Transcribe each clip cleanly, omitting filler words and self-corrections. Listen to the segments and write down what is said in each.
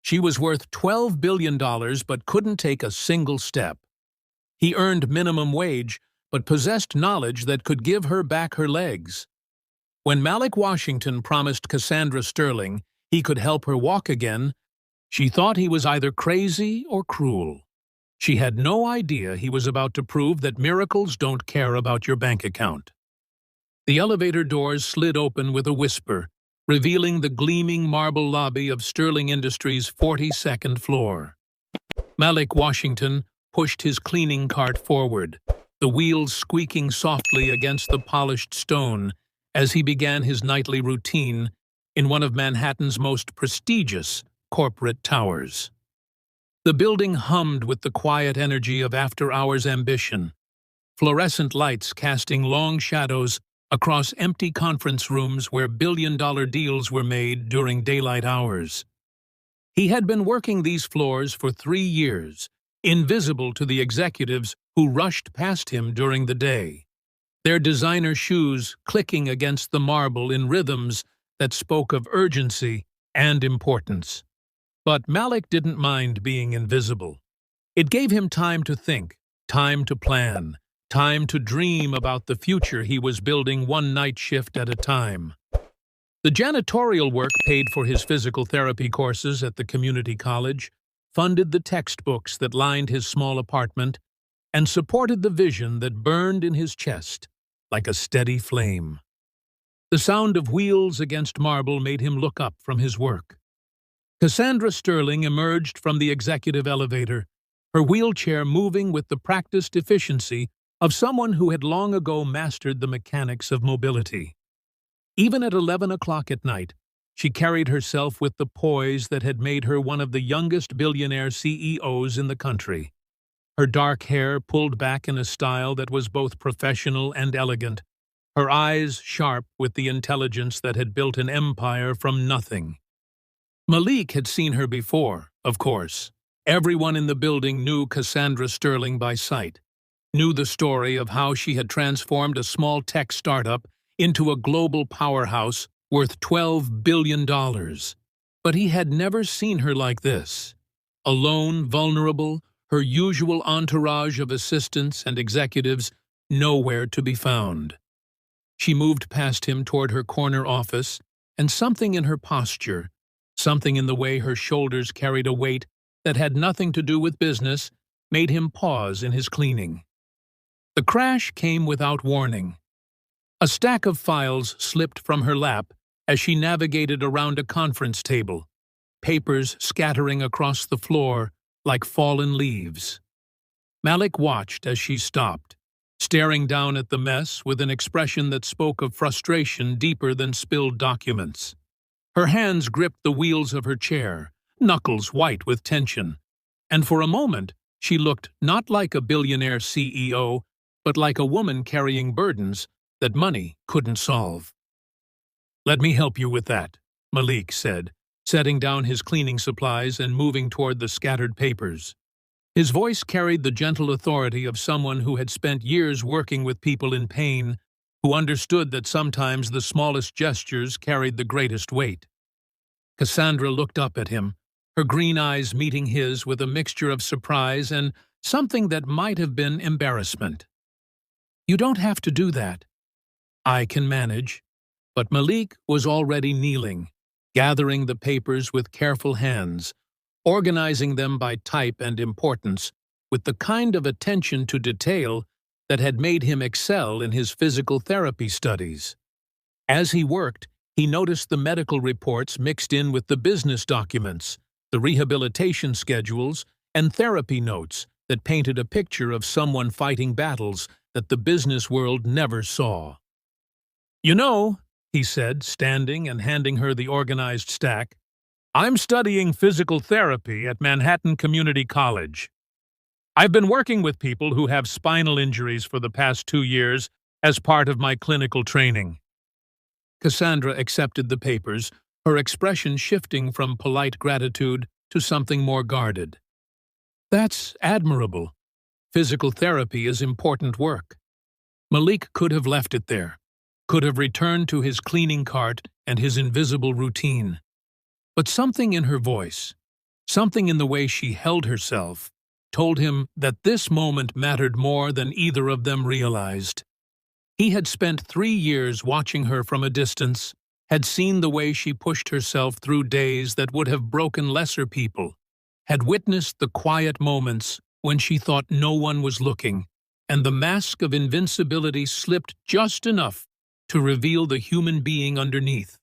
She was worth $12 billion but couldn't take a single step. He earned minimum wage but possessed knowledge that could give her back her legs. When Malik Washington promised Cassandra Sterling he could help her walk again, she thought he was either crazy or cruel. She had no idea he was about to prove that miracles don't care about your bank account. The elevator doors slid open with a whisper, revealing the gleaming marble lobby of Sterling Industries' 42nd floor. Malik Washington pushed his cleaning cart forward, the wheels squeaking softly against the polished stone as he began his nightly routine in one of Manhattan's most prestigious corporate towers. The building hummed with the quiet energy of after-hours ambition, fluorescent lights casting long shadows across empty conference rooms where billion-dollar deals were made during daylight hours. He had been working these floors for 3 years, invisible to the executives who rushed past him during the day, their designer shoes clicking against the marble in rhythms that spoke of urgency and importance. But Malik didn't mind being invisible. It gave him time to think, time to plan, time to dream about the future he was building one night shift at a time. The janitorial work paid for his physical therapy courses at the community college, funded the textbooks that lined his small apartment, and supported the vision that burned in his chest like a steady flame. The sound of wheels against marble made him look up from his work. Cassandra Sterling emerged from the executive elevator, her wheelchair moving with the practiced efficiency of someone who had long ago mastered the mechanics of mobility. Even at 11 o'clock at night, she carried herself with the poise that had made her one of the youngest billionaire CEOs in the country. Her dark hair pulled back in a style that was both professional and elegant, her eyes sharp with the intelligence that had built an empire from nothing. Malik had seen her before, of course. Everyone in the building knew Cassandra Sterling by sight, knew the story of how she had transformed a small tech startup into a global powerhouse worth $12 billion. But he had never seen her like this. Alone, vulnerable, her usual entourage of assistants and executives nowhere to be found. She moved past him toward her corner office, and something in her posture, something in the way her shoulders carried a weight that had nothing to do with business, made him pause in his cleaning. The crash came without warning. A stack of files slipped from her lap as she navigated around a conference table, papers scattering across the floor like fallen leaves. Malik watched as she stopped, staring down at the mess with an expression that spoke of frustration deeper than spilled documents. Her hands gripped the wheels of her chair, knuckles white with tension, and for a moment she looked not like a billionaire CEO, but like a woman carrying burdens that money couldn't solve. "Let me help you with that," Malik said, setting down his cleaning supplies and moving toward the scattered papers. His voice carried the gentle authority of someone who had spent years working with people in pain, who understood that sometimes the smallest gestures carried the greatest weight. Cassandra looked up at him, her green eyes meeting his with a mixture of surprise and something that might have been embarrassment. "You don't have to do that. I can manage." But Malik was already kneeling, gathering the papers with careful hands, organizing them by type and importance, with the kind of attention to detail that had made him excel in his physical therapy studies. As he worked, he noticed the medical reports mixed in with the business documents, the rehabilitation schedules, and therapy notes that painted a picture of someone fighting battles that the business world never saw. "You know," he said, standing and handing her the organized stack, "I'm studying physical therapy at Manhattan Community College. I've been working with people who have spinal injuries for the past 2 years as part of my clinical training." Cassandra accepted the papers, her expression shifting from polite gratitude to something more guarded. "That's admirable. Physical therapy is important work." Malik could have left it there, could have returned to his cleaning cart and his invisible routine. But something in her voice, Something in the way she held herself told him that this moment mattered more than either of them realized. He had spent 3 years watching her from a distance, had seen the way she pushed herself through days that would have broken lesser people, had witnessed the quiet moments when she thought no one was looking, and the mask of invincibility slipped just enough to reveal the human being underneath.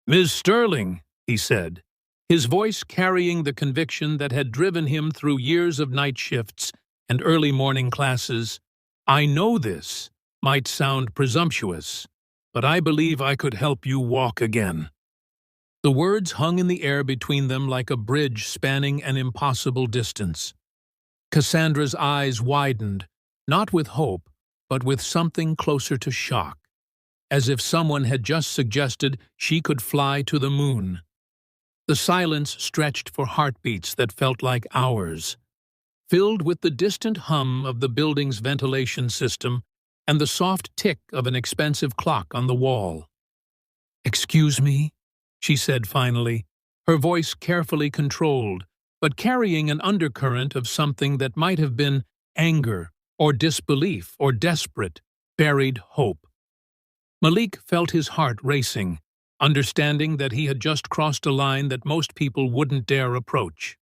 "Ms. Sterling," he said, his voice carrying the conviction that had driven him through years of night shifts and early morning classes, "I know this might sound presumptuous, but I believe I could help you walk again." The words hung in the air between them like a bridge spanning an impossible distance. Cassandra's eyes widened, not with hope, but with something closer to shock, as if someone had just suggested she could fly to the moon. The silence stretched for heartbeats that felt like hours, filled with the distant hum of the building's ventilation system and the soft tick of an expensive clock on the wall. "Excuse me?" she said finally, her voice carefully controlled, but carrying an undercurrent of something that might have been anger or disbelief or desperate, buried hope. Malik felt his heart racing, understanding that he had just crossed a line that most people wouldn't dare approach.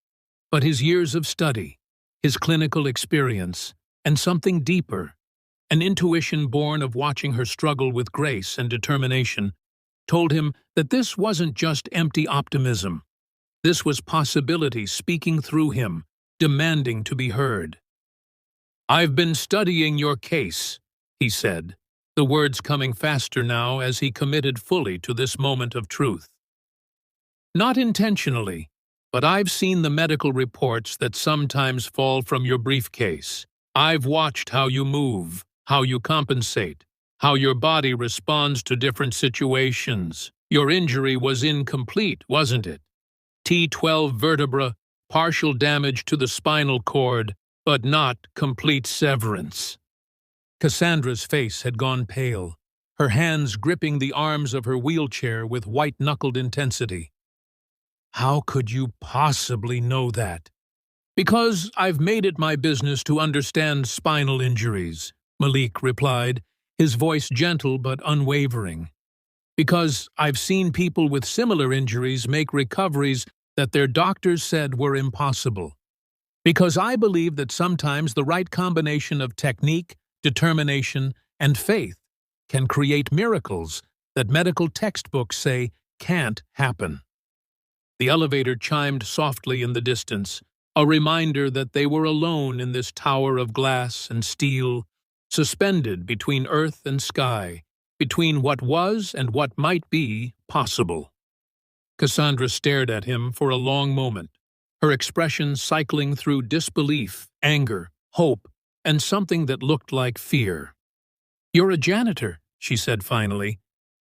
But his years of study, his clinical experience, and something deeper, an intuition born of watching her struggle with grace and determination, told him that this wasn't just empty optimism. This was possibility speaking through him, demanding to be heard. "I've been studying your case," he said, the words coming faster now as he committed fully to this moment of truth. "Not intentionally, but I've seen the medical reports that sometimes fall from your briefcase. I've watched how you move, how you compensate, how your body responds to different situations. Your injury was incomplete, wasn't it? T12 vertebra, partial damage to the spinal cord, but not complete severance." Cassandra's face had gone pale, her hands gripping the arms of her wheelchair with white-knuckled intensity. "How could you possibly know that?" "Because I've made it my business to understand spinal injuries," Malik replied, his voice gentle but unwavering. "Because I've seen people with similar injuries make recoveries that their doctors said were impossible. Because I believe that sometimes the right combination of technique, determination, and faith can create miracles that medical textbooks say can't happen." The elevator chimed softly in the distance, a reminder that they were alone in this tower of glass and steel, suspended between earth and sky, between what was and what might be possible. Cassandra stared at him for a long moment, her expression cycling through disbelief, anger, hope, and something that looked like fear. "You're a janitor," she said finally,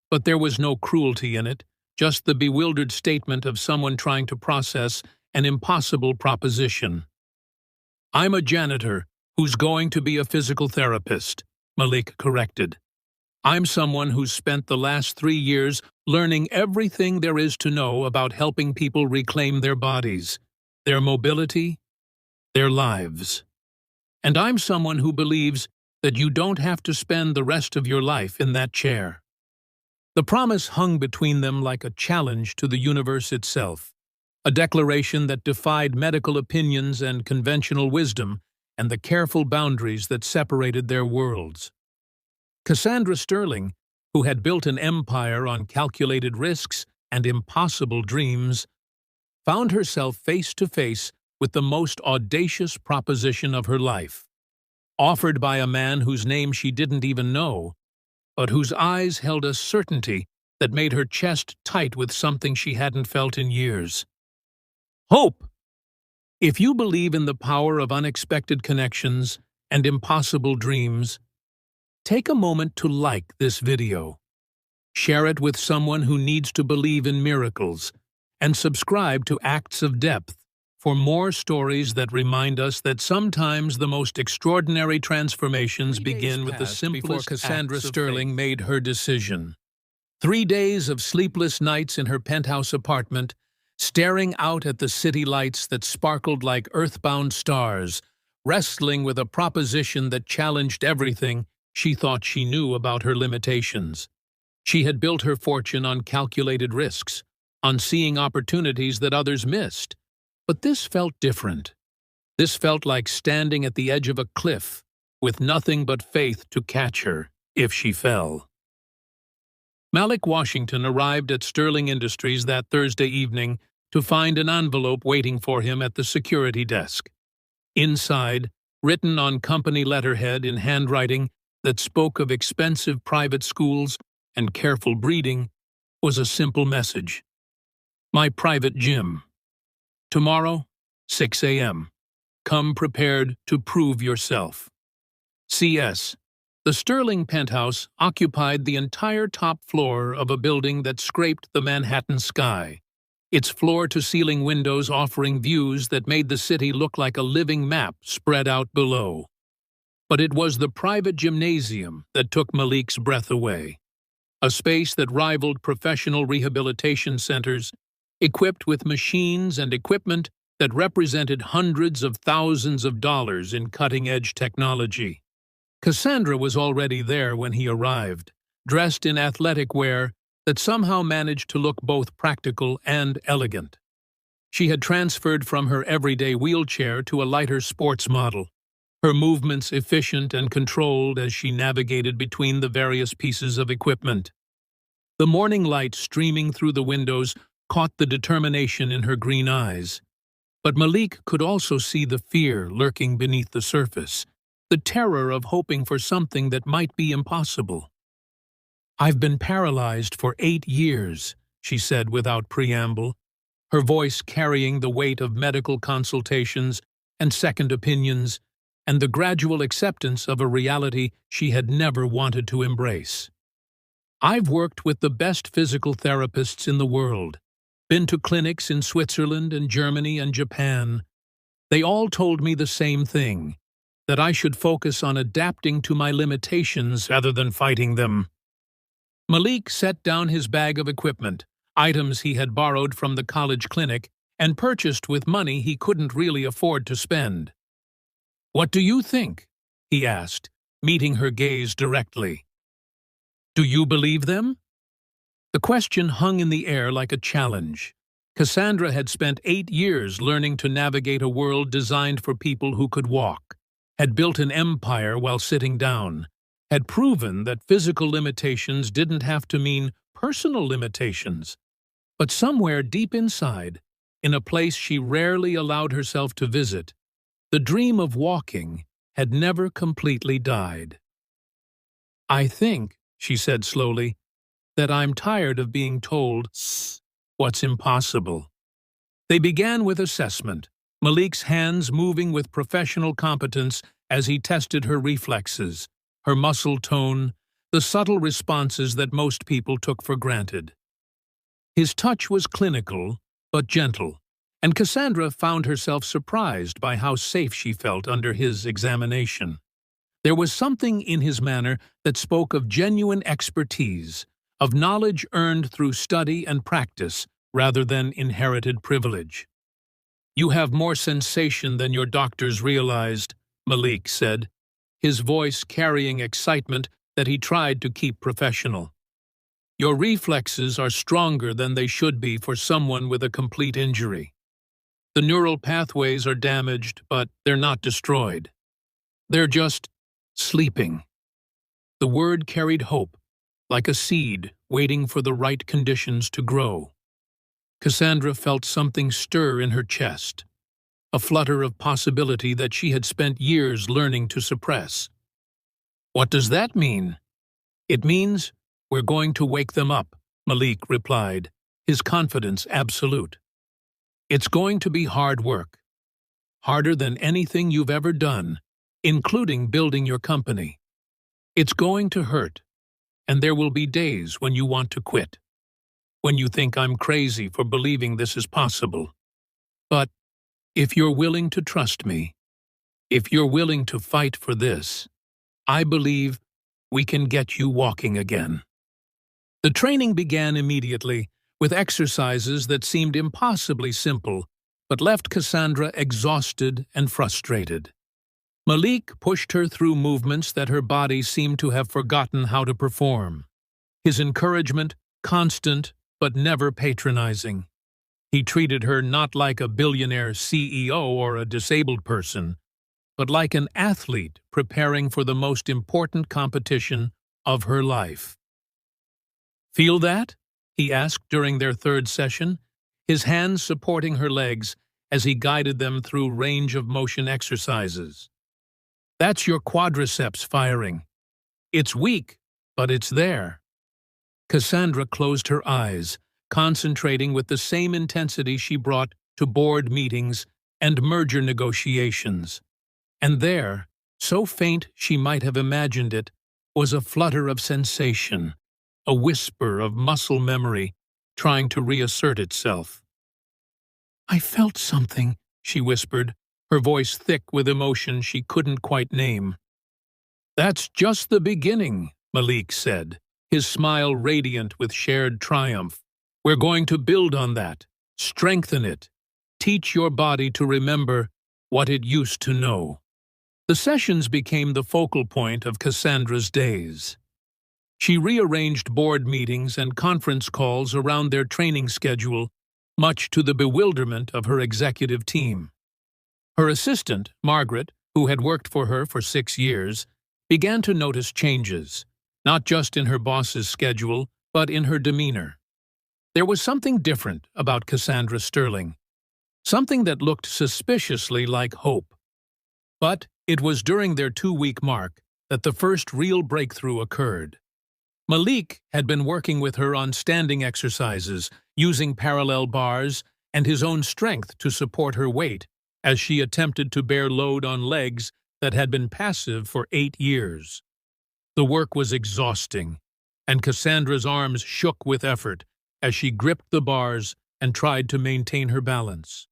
but there was no cruelty in it, just the bewildered statement of someone trying to process an impossible proposition. "I'm a janitor who's going to be a physical therapist," Malik corrected. "I'm someone who's spent the last 3 years learning everything there is to know about helping people reclaim their bodies, their mobility, their lives. And I'm someone who believes that you don't have to spend the rest of your life in that chair." The promise hung between them like a challenge to the universe itself, a declaration that defied medical opinions and conventional wisdom and the careful boundaries that separated their worlds. Cassandra Sterling, who had built an empire on calculated risks and impossible dreams, found herself face to face with the most audacious proposition of her life, offered by a man whose name she didn't even know, but whose eyes held a certainty that made her chest tight with something she hadn't felt in years. Hope! If you believe in the power of unexpected connections and impossible dreams, take a moment to like this video. Share it with someone who needs to believe in miracles, and subscribe to Acts of Depth for more stories that remind us that sometimes the most extraordinary transformations begin with the simplest Cassandra Sterling made her decision. 3 days of sleepless nights in her penthouse apartment, staring out at the city lights that sparkled like earthbound stars, wrestling with a proposition that challenged everything she thought she knew about her limitations. She had built her fortune on calculated risks, on seeing opportunities that others missed. But this felt different. This felt like standing at the edge of a cliff, with nothing but faith to catch her if she fell. Malik Washington arrived at Sterling Industries that Thursday evening to find an envelope waiting for him at the security desk. Inside, written on company letterhead in handwriting that spoke of expensive private schools and careful breeding, was a simple message. My private gym. Tomorrow, 6 a.m. Come prepared to prove yourself. C.S. The Sterling penthouse occupied the entire top floor of a building that scraped the Manhattan sky, its floor-to-ceiling windows offering views that made the city look like a living map spread out below. But it was the private gymnasium that took Malik's breath away, a space that rivaled professional rehabilitation centers, equipped with machines and equipment that represented hundreds of thousands of dollars in cutting-edge technology. Cassandra was already there when he arrived, dressed in athletic wear that somehow managed to look both practical and elegant. She had transferred from her everyday wheelchair to a lighter sports model, her movements efficient and controlled as she navigated between the various pieces of equipment. The morning light streaming through the windows caught the determination in her green eyes. But Malik could also see the fear lurking beneath the surface, the terror of hoping for something that might be impossible. I've been paralyzed for 8 years, she said without preamble, her voice carrying the weight of medical consultations and second opinions and the gradual acceptance of a reality she had never wanted to embrace. I've worked with the best physical therapists in the world, been to clinics in Switzerland and Germany and Japan. They all told me the same thing, that I should focus on adapting to my limitations rather than fighting them. Malik set down his bag of equipment, items he had borrowed from the college clinic and purchased with money he couldn't really afford to spend. What do you think? He asked, meeting her gaze directly. Do you believe them? The question hung in the air like a challenge. Cassandra had spent 8 years learning to navigate a world designed for people who could walk, had built an empire while sitting down, had proven that physical limitations didn't have to mean personal limitations. But somewhere deep inside, in a place she rarely allowed herself to visit, the dream of walking had never completely died. I think, she said slowly, that I'm tired of being told what's impossible. They began with assessment, Malik's hands moving with professional competence as he tested her reflexes, her muscle tone, the subtle responses that most people took for granted. His touch was clinical, but gentle, and Cassandra found herself surprised by how safe she felt under his examination. There was something in his manner that spoke of genuine expertise, of knowledge earned through study and practice rather than inherited privilege. You have more sensation than your doctors realized, Malik said, his voice carrying excitement that he tried to keep professional. Your reflexes are stronger than they should be for someone with a complete injury. The neural pathways are damaged, but they're not destroyed. They're just sleeping. The word carried hope, like a seed waiting for the right conditions to grow. Cassandra felt something stir in her chest, a flutter of possibility that she had spent years learning to suppress. What does that mean? It means we're going to wake them up, Malik replied, his confidence absolute. It's going to be hard work, harder than anything you've ever done, including building your company. It's going to hurt, and there will be days when you want to quit, when you think I'm crazy for believing this is possible. But if you're willing to trust me, if you're willing to fight for this, I believe we can get you walking again. The training began immediately, with exercises that seemed impossibly simple, but left Cassandra exhausted and frustrated. Malik pushed her through movements that her body seemed to have forgotten how to perform. His encouragement, constant but never patronizing. He treated her not like a billionaire CEO or a disabled person, but like an athlete preparing for the most important competition of her life. "Feel that?" he asked during their third session, his hands supporting her legs as he guided them through range of motion exercises. "That's your quadriceps firing. It's weak, but it's there." Cassandra closed her eyes, concentrating with the same intensity she brought to board meetings and merger negotiations. And there, so faint she might have imagined it, was a flutter of sensation, a whisper of muscle memory trying to reassert itself. "I felt something," she whispered, her voice thick with emotion she couldn't quite name. "That's just the beginning," Malik said, his smile radiant with shared triumph. "We're going to build on that, strengthen it, teach your body to remember what it used to know." The sessions became the focal point of Cassandra's days. She rearranged board meetings and conference calls around their training schedule, much to the bewilderment of her executive team. Her assistant, Margaret, who had worked for her for 6 years, began to notice changes, not just in her boss's schedule, but in her demeanor. There was something different about Cassandra Sterling, something that looked suspiciously like hope. But it was during their 2-week mark that the first real breakthrough occurred. Malik had been working with her on standing exercises, using parallel bars and his own strength to support her weight as she attempted to bear load on legs that had been passive for 8 years. The work was exhausting, and Cassandra's arms shook with effort as she gripped the bars and tried to maintain her balance.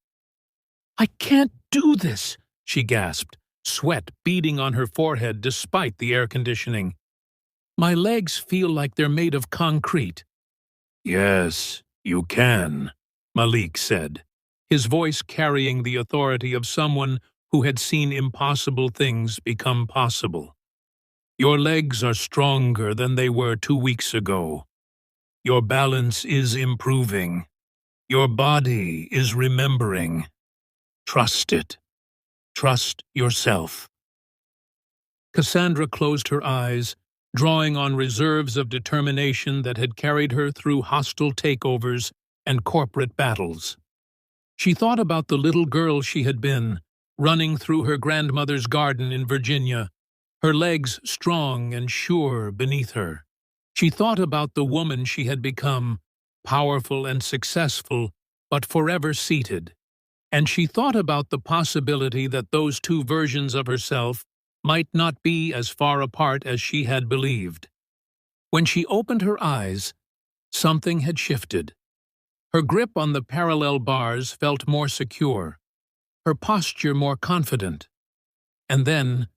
"I can't do this," she gasped, sweat beading on her forehead despite the air conditioning. "My legs feel like they're made of concrete." "Yes, you can," Malik said, his voice carrying the authority of someone who had seen impossible things become possible. "Your legs are stronger than they were 2 weeks ago. Your balance is improving. Your body is remembering. Trust it. Trust yourself." Cassandra closed her eyes, drawing on reserves of determination that had carried her through hostile takeovers and corporate battles. She thought about the little girl she had been, running through her grandmother's garden in Virginia, her legs strong and sure beneath her. She thought about the woman she had become, powerful and successful, but forever seated. And she thought about the possibility that those two versions of herself might not be as far apart as she had believed. When she opened her eyes, something had shifted. Her grip on the parallel bars felt more secure, her posture more confident. And then,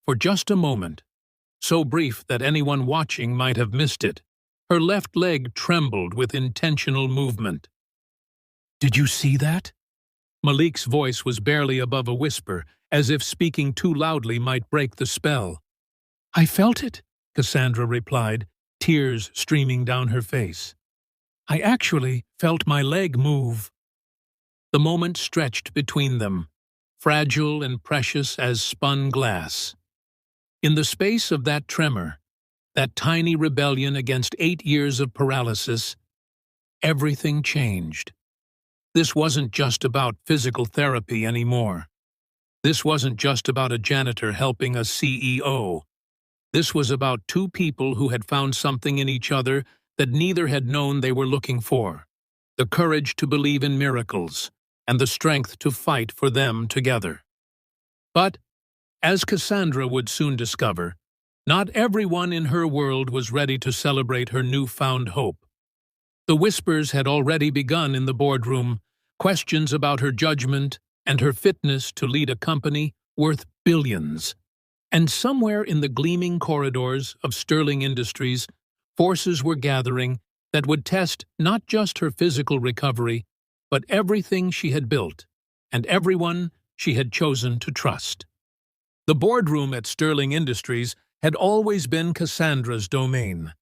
for just a moment, so brief that anyone watching might have missed it, her left leg trembled with intentional movement. "Did you see that?" Malik's voice was barely above a whisper, as if speaking too loudly might break the spell. "I felt it," Cassandra replied, tears streaming down her face. "I actually felt my leg move." The moment stretched between them, fragile and precious as spun glass. In the space of that tremor, that tiny rebellion against 8 years of paralysis, everything changed. This wasn't just about physical therapy anymore. This wasn't just about a janitor helping a CEO. This was about two people who had found something in each other that neither had known they were looking for: the courage to believe in miracles and the strength to fight for them together. But, as Cassandra would soon discover, not everyone in her world was ready to celebrate her newfound hope. The whispers had already begun in the boardroom, questions about her judgment and her fitness to lead a company worth billions. And somewhere in the gleaming corridors of Sterling Industries, forces were gathering that would test not just her physical recovery, but everything she had built and everyone she had chosen to trust. The boardroom at Sterling Industries had always been Cassandra's domain,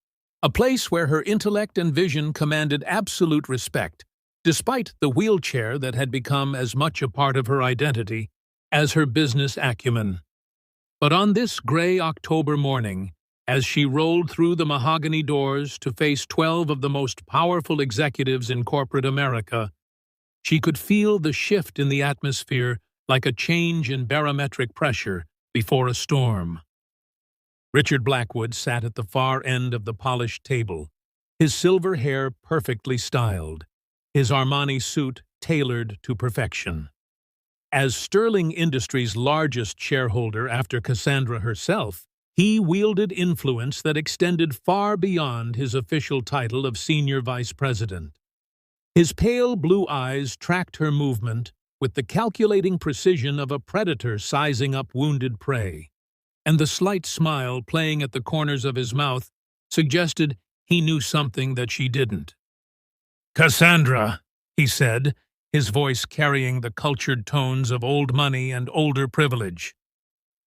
a place where her intellect and vision commanded absolute respect, despite the wheelchair that had become as much a part of her identity as her business acumen. But on this gray October morning, as she rolled through the mahogany doors to face 12 of the most powerful executives in corporate America, she could feel the shift in the atmosphere like a change in barometric pressure before a storm. Richard Blackwood sat at the far end of the polished table, his silver hair perfectly styled, his Armani suit tailored to perfection. As Sterling Industries' largest shareholder after Cassandra herself, he wielded influence that extended far beyond his official title of Senior Vice President. His pale blue eyes tracked her movement with the calculating precision of a predator sizing up wounded prey, and the slight smile playing at the corners of his mouth suggested he knew something that she didn't. "Cassandra," he said, his voice carrying the cultured tones of old money and older privilege.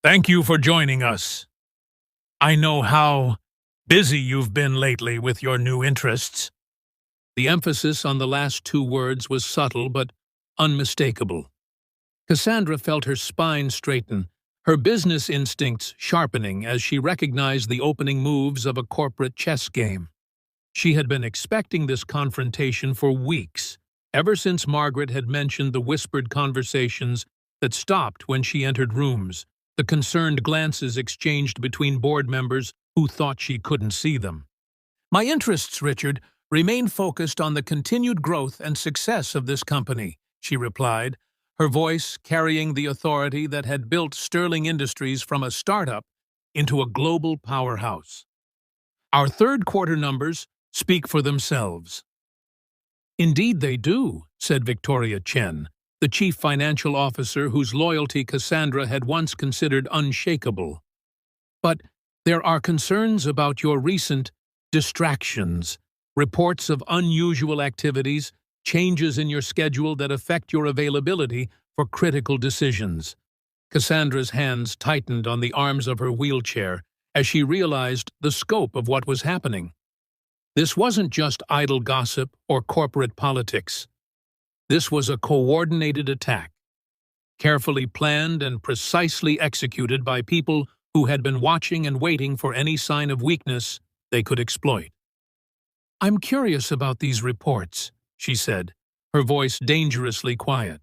"Thank you for joining us. I know how busy you've been lately with your new interests." The emphasis on the last two words was subtle but unmistakable. Cassandra felt her spine straighten, her business instincts sharpening as she recognized the opening moves of a corporate chess game. She had been expecting this confrontation for weeks, ever since Margaret had mentioned the whispered conversations that stopped when she entered rooms, the concerned glances exchanged between board members who thought she couldn't see them. "My interests, Richard, remain focused on the continued growth and success of this company," she replied, her voice carrying the authority that had built Sterling Industries from a startup into a global powerhouse. "Our third-quarter numbers speak for themselves." "Indeed they do," said Victoria Chen, the chief financial officer whose loyalty Cassandra had once considered unshakable. "But there are concerns about your recent distractions, reports of unusual activities, changes in your schedule that affect your availability for critical decisions." Cassandra's hands tightened on the arms of her wheelchair as she realized the scope of what was happening. This wasn't just idle gossip or corporate politics. This was a coordinated attack, carefully planned and precisely executed by people who had been watching and waiting for any sign of weakness they could exploit. "I'm curious about these reports," she said, her voice dangerously quiet.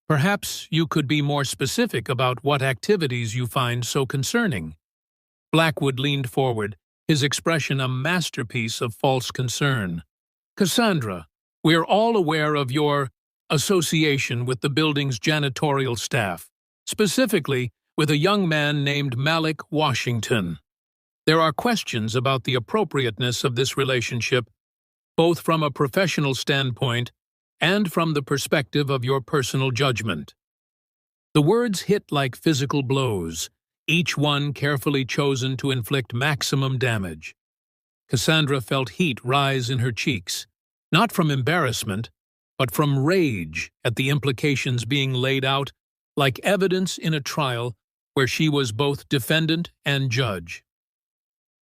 "Perhaps you could be more specific about what activities you find so concerning." Blackwood leaned forward, his expression a masterpiece of false concern. "Cassandra, we're all aware of your association with the building's janitorial staff, specifically with a young man named Malik Washington. There are questions about the appropriateness of this relationship, both from a professional standpoint and from the perspective of your personal judgment." The words hit like physical blows, each one carefully chosen to inflict maximum damage. Cassandra felt heat rise in her cheeks, not from embarrassment, but from rage at the implications being laid out like evidence in a trial where she was both defendant and judge.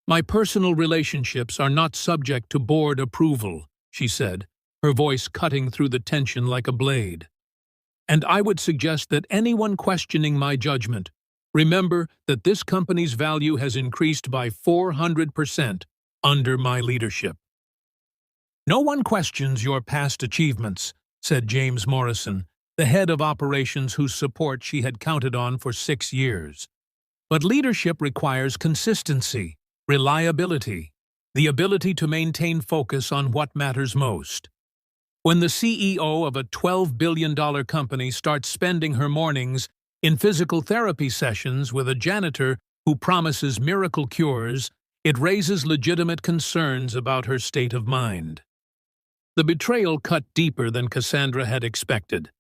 "My personal relationships are not subject to board approval," she said, her voice cutting through the tension like a blade. "And I would suggest that anyone questioning my judgment remember that this company's value has increased by 400% under my leadership." "No one questions your past achievements," said James Morrison, the head of operations whose support she had counted on for 6 years. "But leadership requires consistency, reliability, the ability to maintain focus on what matters most. When the CEO of a $12 billion company starts spending her mornings in physical therapy sessions with a janitor who promises miracle cures, it raises legitimate concerns about her state of mind." The betrayal cut deeper than Cassandra had expected.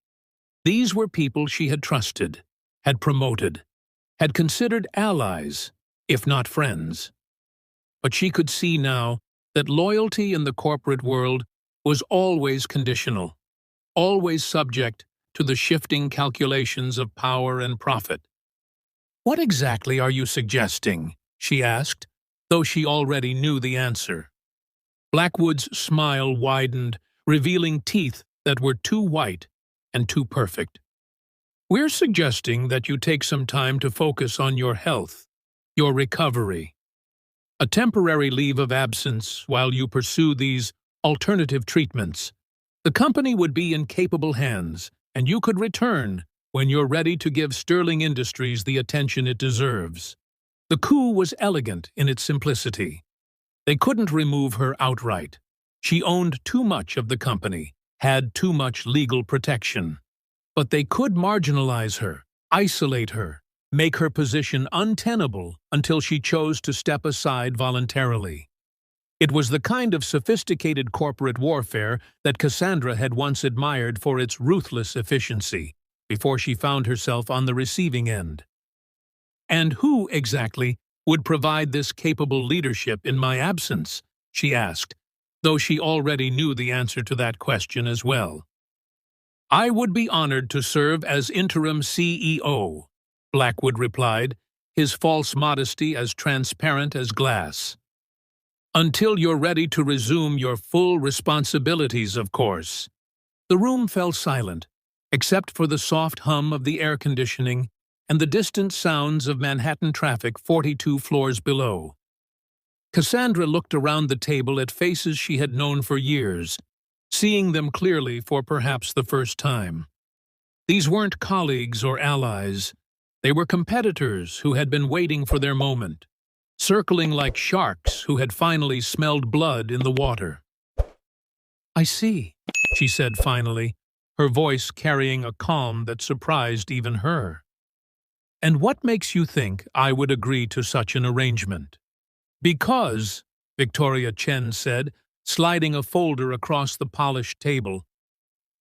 These were people she had trusted, had promoted, had considered allies, if not friends. But she could see now that loyalty in the corporate world was always conditional, always subject to the shifting calculations of power and profit. "What exactly are you suggesting?" she asked, though she already knew the answer. Blackwood's smile widened, revealing teeth that were too white and too perfect. "We're suggesting that you take some time to focus on your health, your recovery. A temporary leave of absence while you pursue these alternative treatments. The company would be in capable hands, and you could return when you're ready to give Sterling Industries the attention it deserves." The coup was elegant in its simplicity. They couldn't remove her outright. She owned too much of the company, had too much legal protection. But they could marginalize her, isolate her, make her position untenable until she chose to step aside voluntarily. It was the kind of sophisticated corporate warfare that Cassandra had once admired for its ruthless efficiency, before she found herself on the receiving end. "And who, exactly, would provide this capable leadership in my absence?" she asked, though she already knew the answer to that question as well. "I would be honored to serve as interim CEO," Blackwood replied, his false modesty as transparent as glass. "Until you're ready to resume your full responsibilities, of course." The room fell silent, except for the soft hum of the air conditioning and the distant sounds of Manhattan traffic 42 floors below. Cassandra looked around the table at faces she had known for years, seeing them clearly for perhaps the first time. These weren't colleagues or allies. They were competitors who had been waiting for their moment, circling like sharks who had finally smelled blood in the water. "I see," she said finally, her voice carrying a calm that surprised even her. "And what makes you think I would agree to such an arrangement?" "Because," Victoria Chen said, sliding a folder across the polished table,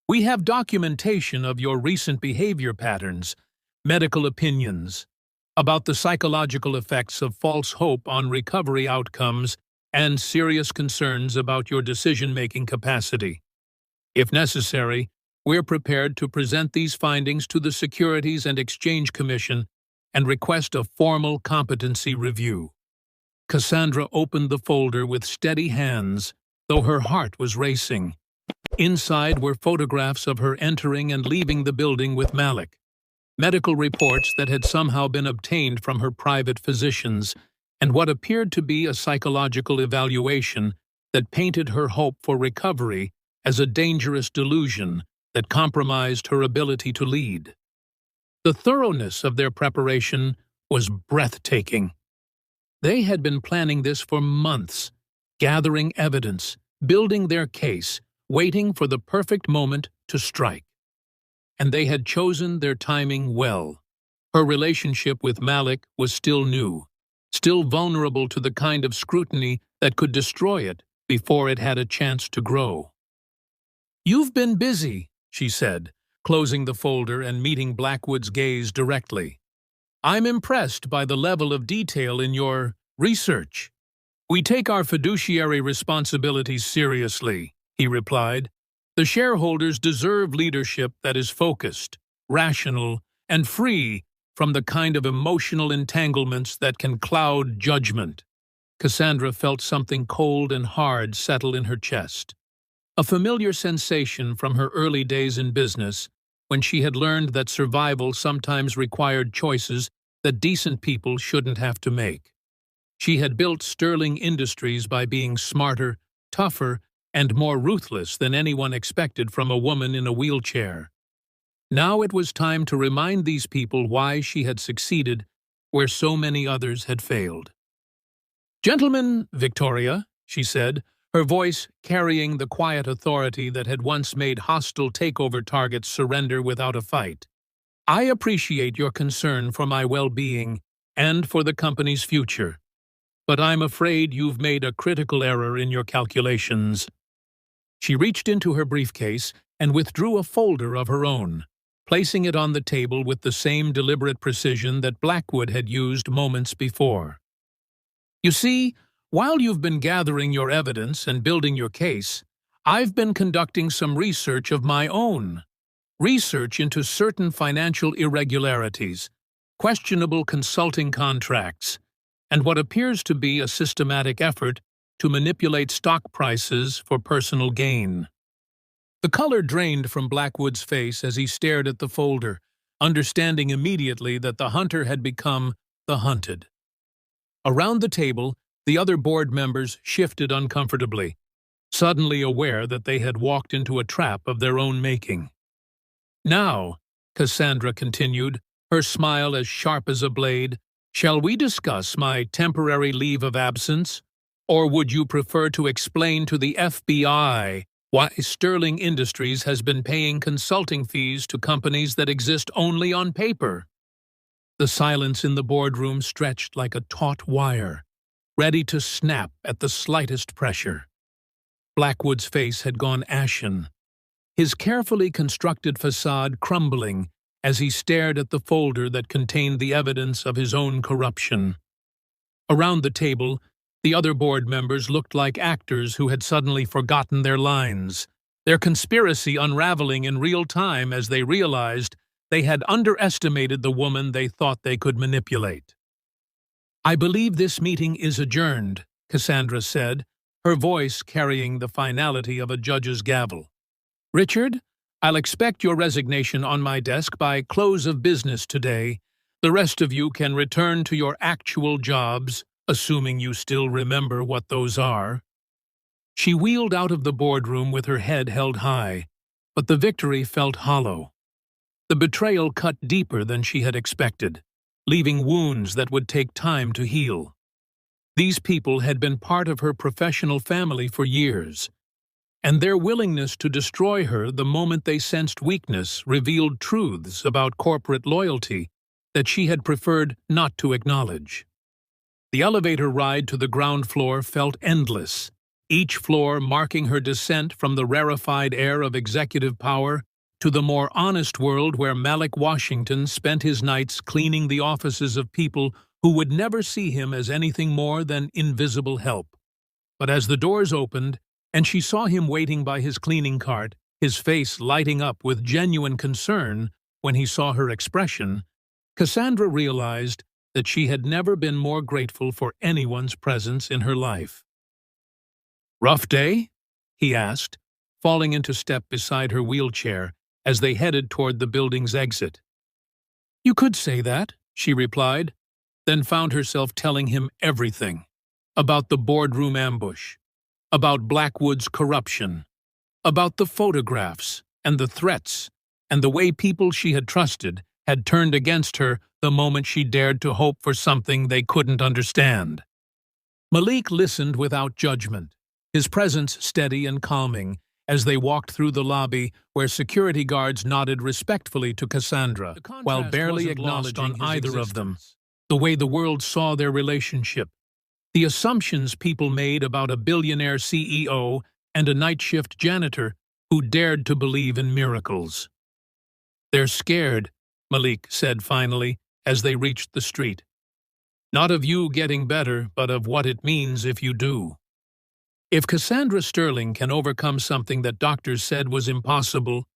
"we have documentation of your recent behavior patterns, medical opinions, about the psychological effects of false hope on recovery outcomes, and serious concerns about your decision-making capacity. If necessary, we're prepared to present these findings to the Securities and Exchange Commission and request a formal competency review." Cassandra opened the folder with steady hands, though her heart was racing. Inside were photographs of her entering and leaving the building with Malik, medical reports that had somehow been obtained from her private physicians, and what appeared to be a psychological evaluation that painted her hope for recovery as a dangerous delusion that compromised her ability to lead. The thoroughness of their preparation was breathtaking. They had been planning this for months, gathering evidence, building their case, waiting for the perfect moment to strike. And they had chosen their timing well. Her relationship with Malik was still new, still vulnerable to the kind of scrutiny that could destroy it before it had a chance to grow. "You've been busy," she said, closing the folder and meeting Blackwood's gaze directly. "I'm impressed by the level of detail in your research." "We take our fiduciary responsibilities seriously," he replied. "The shareholders deserve leadership that is focused, rational, and free from the kind of emotional entanglements that can cloud judgment." Cassandra felt something cold and hard settle in her chest. A familiar sensation from her early days in business, when she had learned that survival sometimes required choices that decent people shouldn't have to make. She had built Sterling Industries by being smarter, tougher, and more ruthless than anyone expected from a woman in a wheelchair. Now it was time to remind these people why she had succeeded where so many others had failed. "Gentlemen, Victoria," she said, her voice carrying the quiet authority that had once made hostile takeover targets surrender without a fight. "I appreciate your concern for my well-being and for the company's future, but I'm afraid you've made a critical error in your calculations." She reached into her briefcase and withdrew a folder of her own, placing it on the table with the same deliberate precision that Blackwood had used moments before. "You see, While you've been gathering your evidence and building your case, I've been conducting some research of my own. Research into certain financial irregularities, questionable consulting contracts, and what appears to be a systematic effort to manipulate stock prices for personal gain. The color drained from Blackwood's face as he stared at the folder, understanding immediately that the hunter had become the hunted. Around the table, the other board members shifted uncomfortably, suddenly aware that they had walked into a trap of their own making. "Now," Cassandra continued, her smile as sharp as a blade, "shall we discuss my temporary leave of absence? Or would you prefer to explain to the FBI why Sterling Industries has been paying consulting fees to companies that exist only on paper?" The silence in the boardroom stretched like a taut wire, ready to snap at the slightest pressure. Blackwood's face had gone ashen, his carefully constructed facade crumbling as he stared at the folder that contained the evidence of his own corruption. Around the table, the other board members looked like actors who had suddenly forgotten their lines, their conspiracy unraveling in real time as they realized they had underestimated the woman they thought they could manipulate. "I believe this meeting is adjourned," Cassandra said, her voice carrying the finality of a judge's gavel. "Richard, I'll expect your resignation on my desk by close of business today. The rest of you can return to your actual jobs, assuming you still remember what those are." She wheeled out of the boardroom with her head held high, but the victory felt hollow. The betrayal cut deeper than she had expected, leaving wounds that would take time to heal. These people had been part of her professional family for years, and their willingness to destroy her the moment they sensed weakness revealed truths about corporate loyalty that she had preferred not to acknowledge. The elevator ride to the ground floor felt endless, each floor marking her descent from the rarefied air of executive power to the more honest world where Malik Washington spent his nights cleaning the offices of people who would never see him as anything more than invisible help. But as the doors opened, and she saw him waiting by his cleaning cart, his face lighting up with genuine concern when he saw her expression, Cassandra realized that she had never been more grateful for anyone's presence in her life. "Rough day?" he asked, falling into step beside her wheelchair as they headed toward the building's exit. "You could say that," she replied, then found herself telling him everything about the boardroom ambush, about Blackwood's corruption, about the photographs and the threats, and the way people she had trusted had turned against her the moment she dared to hope for something they couldn't understand. Malik listened without judgment, his presence steady and calming, as they walked through the lobby where security guards nodded respectfully to Cassandra, while barely acknowledging either of them. The way the world saw their relationship, the assumptions people made about a billionaire CEO and a night shift janitor who dared to believe in miracles. "They're scared," Malik said finally, as they reached the street. "Not of you getting better, but of what it means if you do." If Cassandra Sterling can overcome something that doctors said was impossible,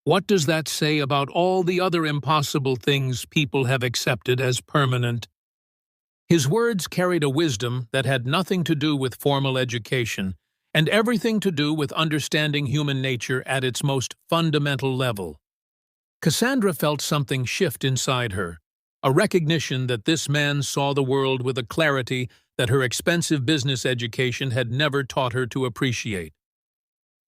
what does that say about all the other impossible things people have accepted as permanent? His words carried a wisdom that had nothing to do with formal education and everything to do with understanding human nature at its most fundamental level. Cassandra felt something shift inside her, a recognition that this man saw the world with a clarity that her expensive business education had never taught her to appreciate.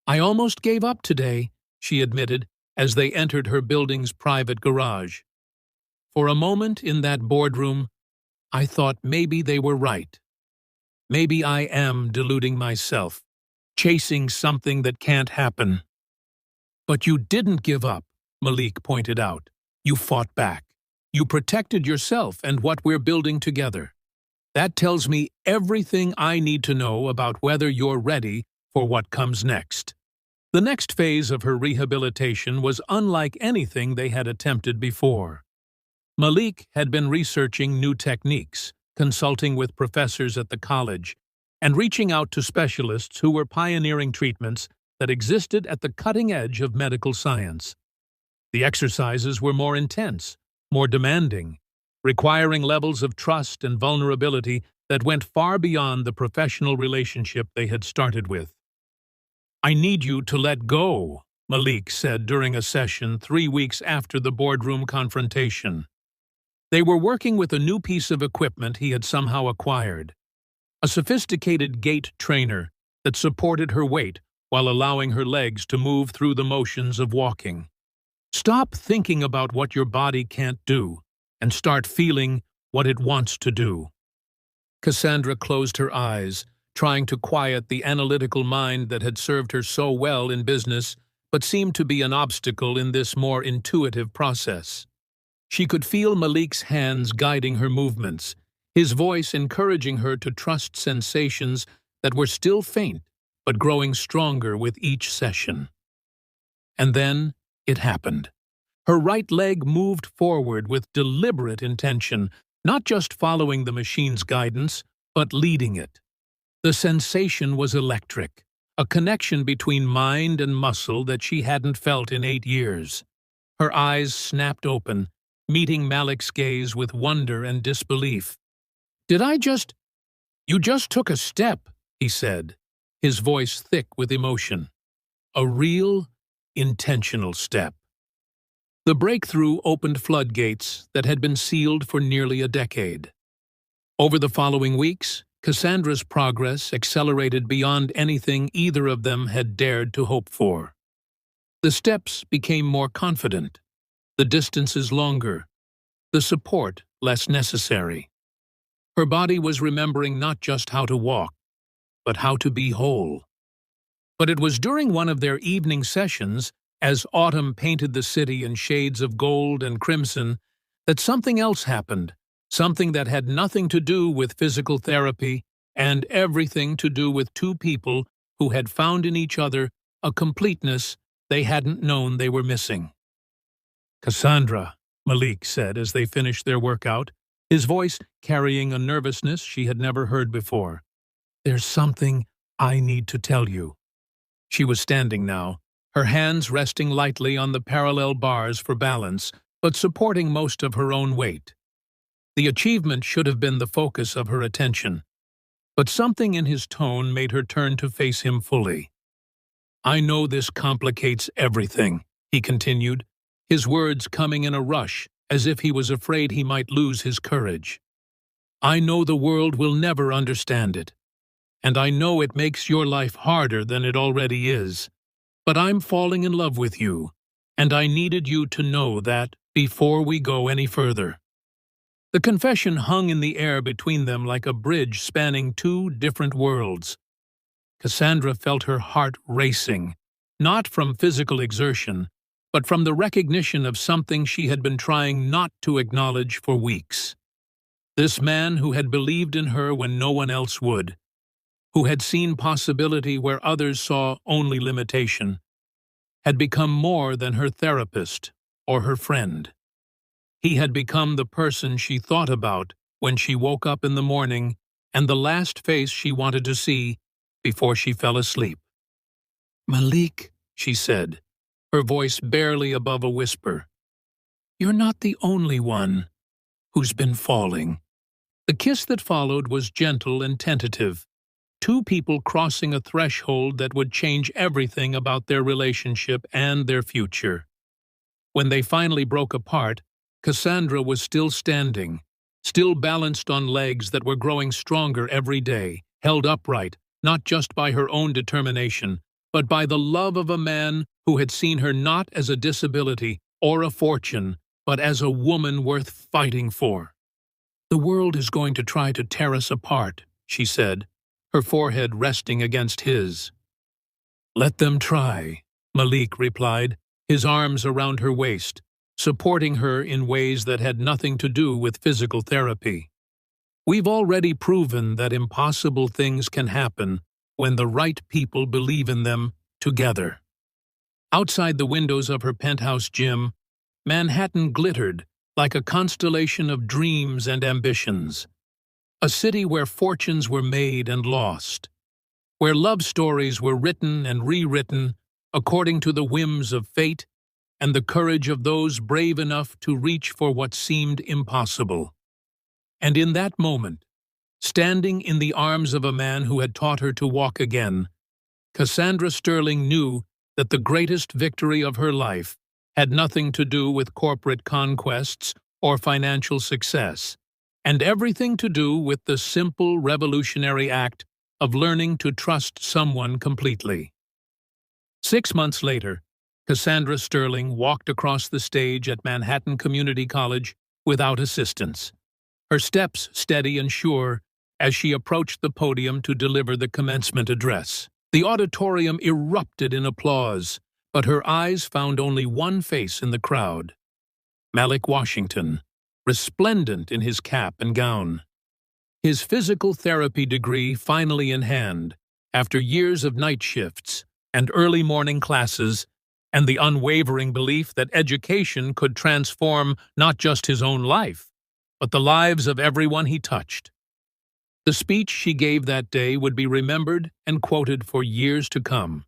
"I almost gave up today," she admitted, as they entered her building's private garage. "For a moment in that boardroom, I thought maybe they were right. Maybe I am deluding myself, chasing something that can't happen." "But you didn't give up," Malik pointed out. "You fought back. You protected yourself and what we're building together. That tells me everything I need to know about whether you're ready for what comes next." The next phase of her rehabilitation was unlike anything they had attempted before. Malik had been researching new techniques, consulting with professors at the college, and reaching out to specialists who were pioneering treatments that existed at the cutting edge of medical science. The exercises were more intense, more demanding, requiring levels of trust and vulnerability that went far beyond the professional relationship they had started with. "I need you to let go," Malik said during a session 3 weeks after the boardroom confrontation. They were working with a new piece of equipment he had somehow acquired, a sophisticated gait trainer that supported her weight while allowing her legs to move through the motions of walking. "Stop thinking about what your body can't do and start feeling what it wants to do." Cassandra closed her eyes, trying to quiet the analytical mind that had served her so well in business but seemed to be an obstacle in this more intuitive process. She could feel Malik's hands guiding her movements, his voice encouraging her to trust sensations that were still faint but growing stronger with each session. And then it happened. Her right leg moved forward with deliberate intention, not just following the machine's guidance, but leading it. The sensation was electric, a connection between mind and muscle that she hadn't felt in 8 years. Her eyes snapped open, meeting Malik's gaze with wonder and disbelief. "You just took a step," he said, his voice thick with emotion. "A real, intentional step." The breakthrough opened floodgates that had been sealed for nearly a decade. Over the following weeks, Cassandra's progress accelerated beyond anything either of them had dared to hope for. The steps became more confident, the distances longer, the support less necessary. Her body was remembering not just how to walk, but how to be whole. But it was during one of their evening sessions, as autumn painted the city in shades of gold and crimson, that something else happened, something that had nothing to do with physical therapy and everything to do with two people who had found in each other a completeness they hadn't known they were missing. "Cassandra," Malik said as they finished their workout, his voice carrying a nervousness she had never heard before. "There's something I need to tell you." She was standing now, her hands resting lightly on the parallel bars for balance, but supporting most of her own weight. The achievement should have been the focus of her attention, but something in his tone made her turn to face him fully. "I know this complicates everything," he continued, his words coming in a rush, as if he was afraid he might lose his courage. "I know the world will never understand it, and I know it makes your life harder than it already is. But I'm falling in love with you, and I needed you to know that before we go any further." The confession hung in the air between them like a bridge spanning two different worlds. Cassandra felt her heart racing, not from physical exertion, but from the recognition of something she had been trying not to acknowledge for weeks. This man who had believed in her when no one else would, who had seen possibility where others saw only limitation, had become more than her therapist or her friend. He had become the person she thought about when she woke up in the morning and the last face she wanted to see before she fell asleep. "Malik," she said, her voice barely above a whisper, "you're not the only one who's been falling." The kiss that followed was gentle and tentative, two people crossing a threshold that would change everything about their relationship and their future. When they finally broke apart, Cassandra was still standing, still balanced on legs that were growing stronger every day, held upright, not just by her own determination, but by the love of a man who had seen her not as a disability or a fortune, but as a woman worth fighting for. "The world is going to try to tear us apart," she said, her forehead resting against his. "Let them try," Malik replied, his arms around her waist, supporting her in ways that had nothing to do with physical therapy. "We've already proven that impossible things can happen when the right people believe in them together." Outside the windows of her penthouse gym, Manhattan glittered like a constellation of dreams and ambitions. A city where fortunes were made and lost, where love stories were written and rewritten according to the whims of fate and the courage of those brave enough to reach for what seemed impossible. And in that moment, standing in the arms of a man who had taught her to walk again, Cassandra Sterling knew that the greatest victory of her life had nothing to do with corporate conquests or financial success, and everything to do with the simple revolutionary act of learning to trust someone completely. 6 months later, Cassandra Sterling walked across the stage at Manhattan Community College without assistance, her steps steady and sure as she approached the podium to deliver the commencement address. The auditorium erupted in applause, but her eyes found only one face in the crowd: Malik Washington, resplendent in his cap and gown. His physical therapy degree finally in hand, after years of night shifts and early morning classes, and the unwavering belief that education could transform not just his own life, but the lives of everyone he touched. The speech she gave that day would be remembered and quoted for years to come,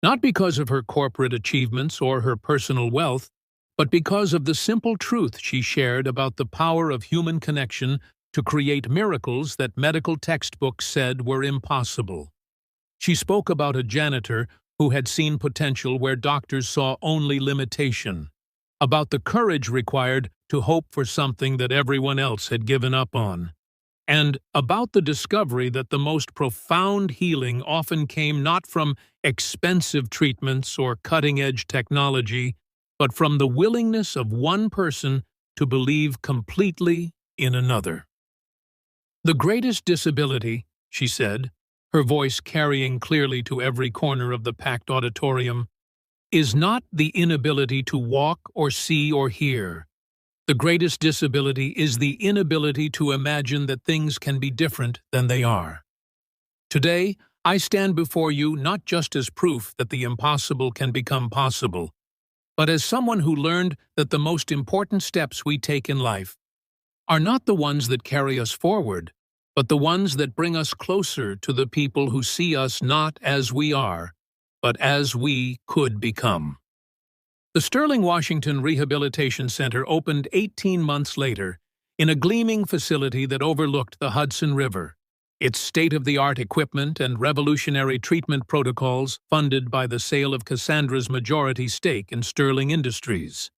not because of her corporate achievements or her personal wealth, but because of the simple truth she shared about the power of human connection to create miracles that medical textbooks said were impossible. She spoke about a janitor who had seen potential where doctors saw only limitation, about the courage required to hope for something that everyone else had given up on, and about the discovery that the most profound healing often came not from expensive treatments or cutting-edge technology, but from the willingness of one person to believe completely in another. The greatest disability, she said, her voice carrying clearly to every corner of the packed auditorium, is not the inability to walk or see or hear. The greatest disability is the inability to imagine that things can be different than they are. Today, I stand before you not just as proof that the impossible can become possible, but as someone who learned that the most important steps we take in life are not the ones that carry us forward, but the ones that bring us closer to the people who see us not as we are, but as we could become. The Sterling Washington Rehabilitation Center opened 18 months later in a gleaming facility that overlooked the Hudson River, its state-of-the-art equipment and revolutionary treatment protocols funded by the sale of Cassandra's majority stake in Sterling Industries.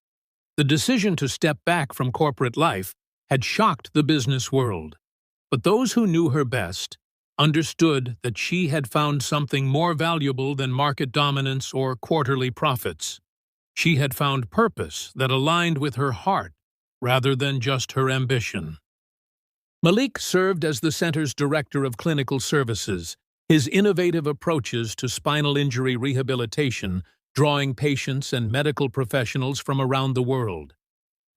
The decision to step back from corporate life had shocked the business world, but those who knew her best understood that she had found something more valuable than market dominance or quarterly profits. She had found purpose that aligned with her heart rather than just her ambition. Malik served as the center's director of clinical services, his innovative approaches to spinal injury rehabilitation drawing patients and medical professionals from around the world.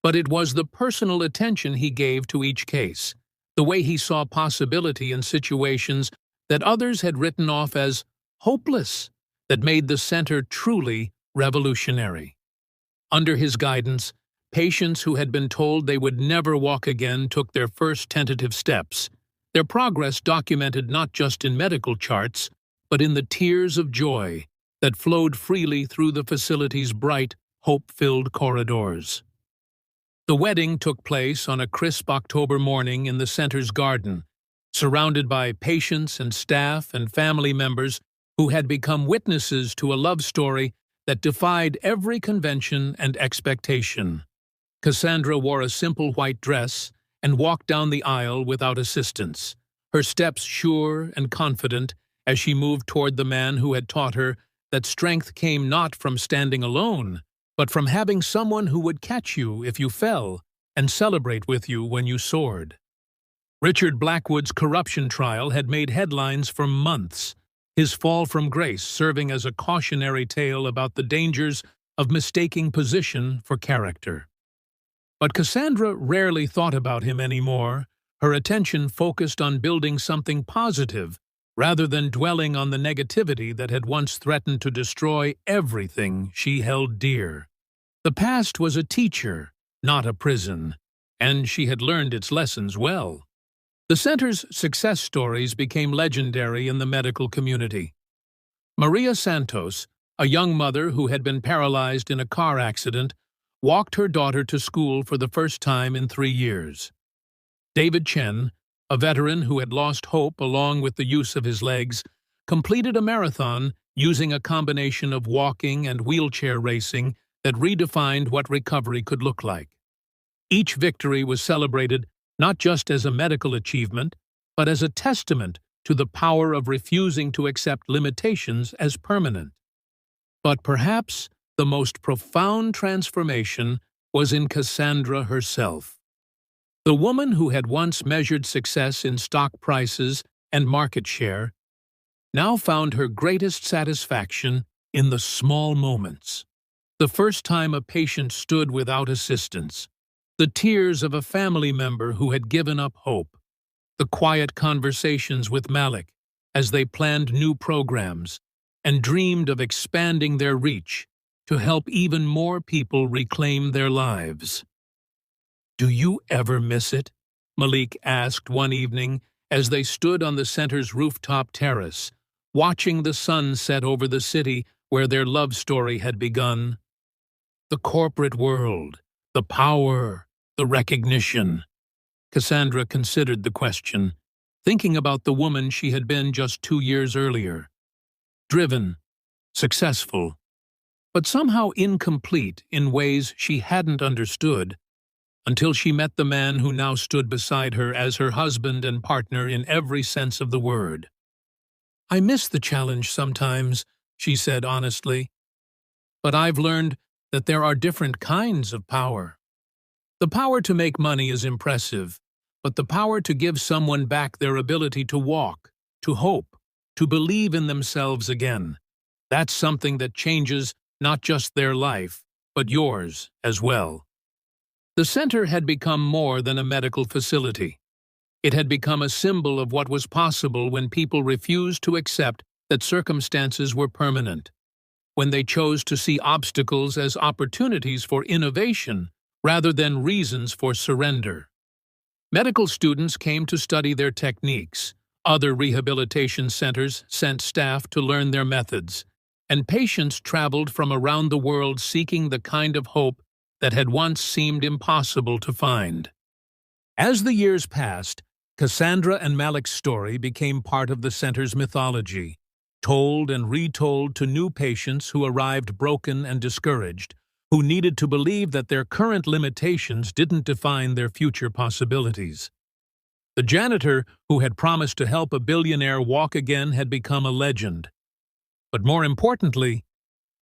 But it was the personal attention he gave to each case, the way he saw possibility in situations that others had written off as hopeless, that made the center truly revolutionary. Under his guidance, patients who had been told they would never walk again took their first tentative steps, their progress documented not just in medical charts, but in the tears of joy that flowed freely through the facility's bright, hope-filled corridors. The wedding took place on a crisp October morning in the center's garden, surrounded by patients and staff and family members who had become witnesses to a love story that defied every convention and expectation. Cassandra wore a simple white dress and walked down the aisle without assistance, her steps sure and confident as she moved toward the man who had taught her that strength came not from standing alone, but from having someone who would catch you if you fell and celebrate with you when you soared. Richard Blackwood's corruption trial had made headlines for months, his fall from grace serving as a cautionary tale about the dangers of mistaking position for character. But Cassandra rarely thought about him anymore, her attention focused on building something positive rather than dwelling on the negativity that had once threatened to destroy everything she held dear. The past was a teacher, not a prison, and she had learned its lessons well. The center's success stories became legendary in the medical community. Maria Santos, a young mother who had been paralyzed in a car accident, walked her daughter to school for the first time in 3 years. David Chen, a veteran who had lost hope along with the use of his legs, completed a marathon using a combination of walking and wheelchair racing that redefined what recovery could look like. Each victory was celebrated not just as a medical achievement, but as a testament to the power of refusing to accept limitations as permanent. But perhaps the most profound transformation was in Cassandra herself. The woman who had once measured success in stock prices and market share now found her greatest satisfaction in the small moments. The first time a patient stood without assistance, the tears of a family member who had given up hope, the quiet conversations with Malik as they planned new programs and dreamed of expanding their reach to help even more people reclaim their lives. "Do you ever miss it?" Malik asked one evening as they stood on the center's rooftop terrace, watching the sun set over the city where their love story had begun. The corporate world, the power, the recognition. Cassandra considered the question, thinking about the woman she had been just 2 years earlier. Driven, successful, but somehow incomplete in ways she hadn't understood, until she met the man who now stood beside her as her husband and partner in every sense of the word. "I miss the challenge sometimes," she said honestly, "but I've learned that there are different kinds of power. The power to make money is impressive, but the power to give someone back their ability to walk, to hope, to believe in themselves again, that's something that changes not just their life, but yours as well." The center had become more than a medical facility. It had become a symbol of what was possible when people refused to accept that circumstances were permanent, when they chose to see obstacles as opportunities for innovation rather than reasons for surrender. Medical students came to study their techniques, other rehabilitation centers sent staff to learn their methods, and patients traveled from around the world seeking the kind of hope that had once seemed impossible to find. As the years passed, Cassandra and Malik's story became part of the center's mythology, told and retold to new patients who arrived broken and discouraged, who needed to believe that their current limitations didn't define their future possibilities. The janitor who had promised to help a billionaire walk again had become a legend. But more importantly,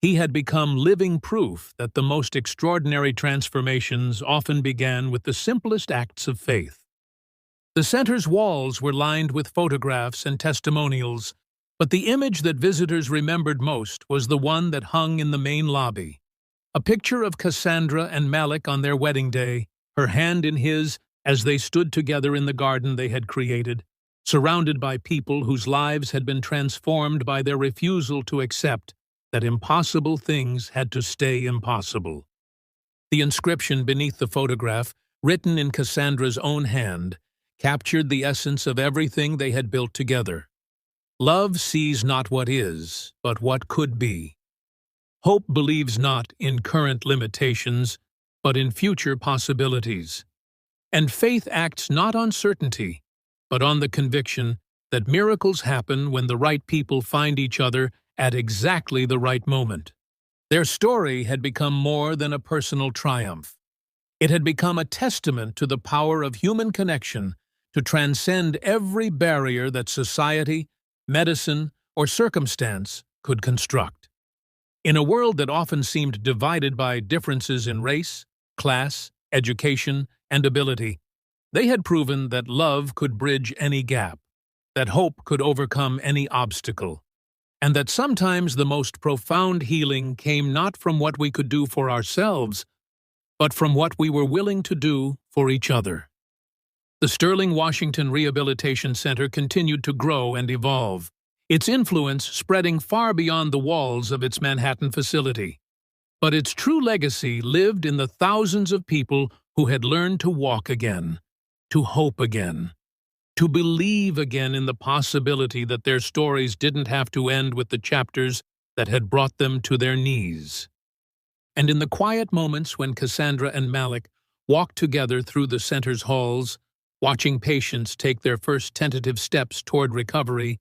he had become living proof that the most extraordinary transformations often began with the simplest acts of faith. The center's walls were lined with photographs and testimonials, but the image that visitors remembered most was the one that hung in the main lobby. A picture of Cassandra and Malik on their wedding day, her hand in his as they stood together in the garden they had created, surrounded by people whose lives had been transformed by their refusal to accept that impossible things had to stay impossible. The inscription beneath the photograph, written in Cassandra's own hand, captured the essence of everything they had built together. Love sees not what is, but what could be. Hope believes not in current limitations, but in future possibilities. And faith acts not on certainty, but on the conviction that miracles happen when the right people find each other at exactly the right moment. Their story had become more than a personal triumph. It had become a testament to the power of human connection to transcend every barrier that society, medicine, or circumstance could construct. In a world that often seemed divided by differences in race, class, education, and ability, they had proven that love could bridge any gap, that hope could overcome any obstacle, and that sometimes the most profound healing came not from what we could do for ourselves, but from what we were willing to do for each other. The Sterling, Washington Rehabilitation Center continued to grow and evolve, its influence spreading far beyond the walls of its Manhattan facility. But its true legacy lived in the thousands of people who had learned to walk again, to hope again, to believe again in the possibility that their stories didn't have to end with the chapters that had brought them to their knees. And in the quiet moments when Cassandra and Malik walked together through the center's halls, watching patients take their first tentative steps toward recovery,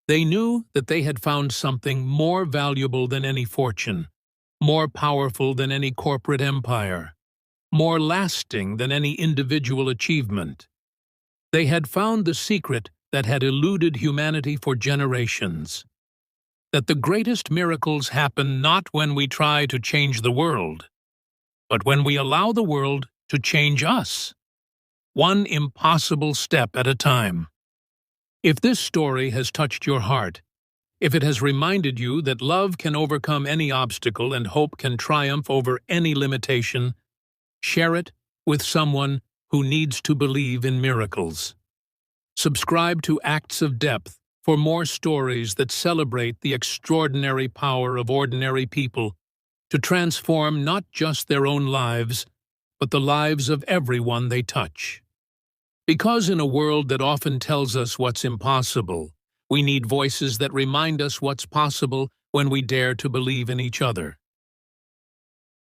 they knew that they had found something more valuable than any fortune, more powerful than any corporate empire, more lasting than any individual achievement. They had found the secret that had eluded humanity for generations. That the greatest miracles happen not when we try to change the world, but when we allow the world to change us, one impossible step at a time. If this story has touched your heart, if it has reminded you that love can overcome any obstacle and hope can triumph over any limitation, share it with someone who needs to believe in miracles. Subscribe to Acts of Depth for more stories that celebrate the extraordinary power of ordinary people to transform not just their own lives, but the lives of everyone they touch. Because in a world that often tells us what's impossible, we need voices that remind us what's possible when we dare to believe in each other.